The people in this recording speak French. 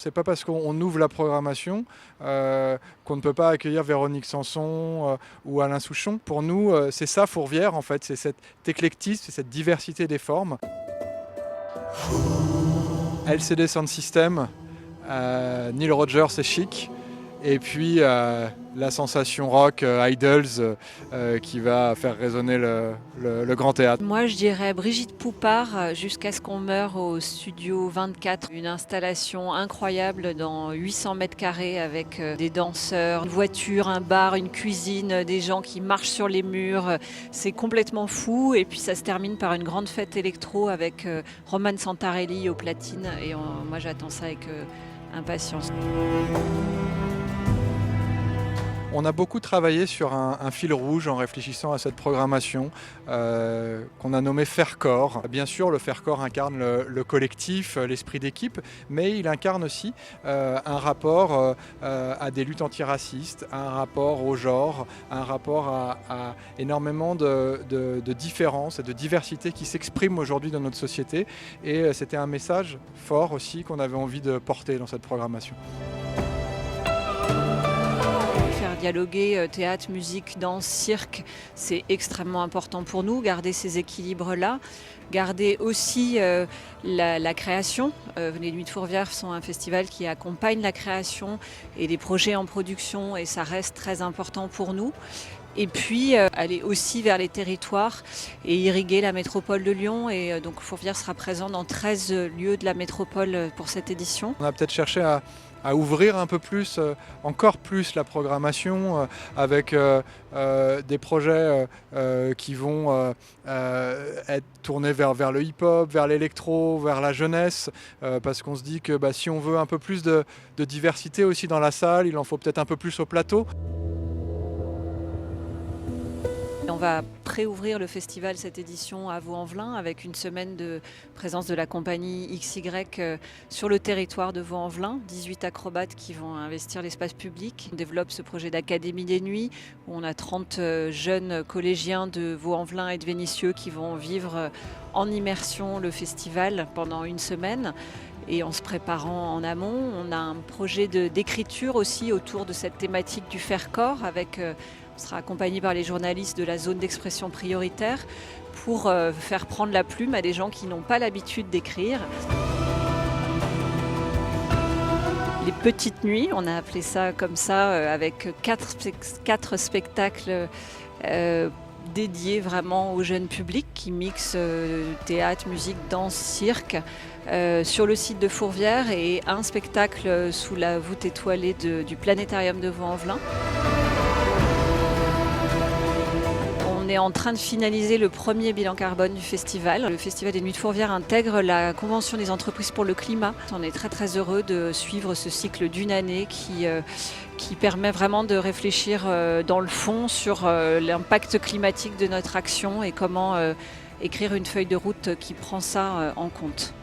C'est pas parce qu'on ouvre la programmation qu'on ne peut pas accueillir Véronique Sanson ou Alain Souchon. Pour nous, c'est ça Fourvière en fait, c'est cet éclectisme, c'est cette diversité des formes. LCD Sound System, Neil Rogers et Chic, et puis la sensation rock Idols qui va faire résonner le grand théâtre. Moi, je dirais Brigitte Poupart, Jusqu'à ce qu'on meure au studio 24. Une installation incroyable dans 800 mètres carrés avec des danseurs, une voiture, un bar, une cuisine, des gens qui marchent sur les murs. C'est complètement fou. Et puis ça se termine par une grande fête électro avec Roman Santarelli aux platines. Et moi, j'attends ça avec impatience. On a beaucoup travaillé sur un fil rouge en réfléchissant à cette programmation qu'on a nommé Faire Corps. Bien sûr, le Faire Corps incarne le collectif, l'esprit d'équipe, mais il incarne aussi un rapport à des luttes antiracistes, un rapport au genre, un rapport à énormément de différences et de diversité qui s'expriment aujourd'hui dans notre société. Et c'était un message fort aussi qu'on avait envie de porter dans cette programmation. Faire dialoguer théâtre, musique, danse, cirque, c'est extrêmement important pour nous, garder ces équilibres-là, garder aussi la création. Les Nuits de Fourvière sont un festival qui accompagne la création et des projets en production et ça reste très important pour nous. Et puis aller aussi vers les territoires et irriguer la métropole de Lyon. Et donc Fourvière sera présent dans 13 lieux de la métropole pour cette édition. On a peut-être cherché à ouvrir un peu plus, encore plus la programmation avec des projets qui vont être tournés vers le hip-hop, vers l'électro, vers la jeunesse, parce qu'on se dit que si on veut un peu plus de diversité aussi dans la salle, il en faut peut-être un peu plus au plateau. On va préouvrir le festival cette édition à Vaux-en-Velin avec une semaine de présence de la compagnie XY sur le territoire de Vaux-en-Velin. 18 acrobates qui vont investir l'espace public. On développe ce projet d'académie des nuits où on a 30 jeunes collégiens de Vaux-en-Velin et de Vénissieux qui vont vivre en immersion le festival pendant une semaine. Et en se préparant en amont, on a un projet d'écriture aussi autour de cette thématique du faire corps avec on sera accompagné par les journalistes de la zone d'expression prioritaire pour faire prendre la plume à des gens qui n'ont pas l'habitude d'écrire. Les petites nuits, on a appelé ça comme ça, avec quatre spectacles dédiés vraiment au jeune public qui mixent théâtre, musique, danse, cirque sur le site de Fourvière et un spectacle sous la voûte étoilée du planétarium de Vaux-en-Velin. On est en train de finaliser le premier bilan carbone du festival. Le Festival des Nuits de Fourvière intègre la Convention des entreprises pour le climat. On est très très heureux de suivre ce cycle d'une année qui permet vraiment de réfléchir dans le fond sur l'impact climatique de notre action et comment écrire une feuille de route qui prend ça en compte.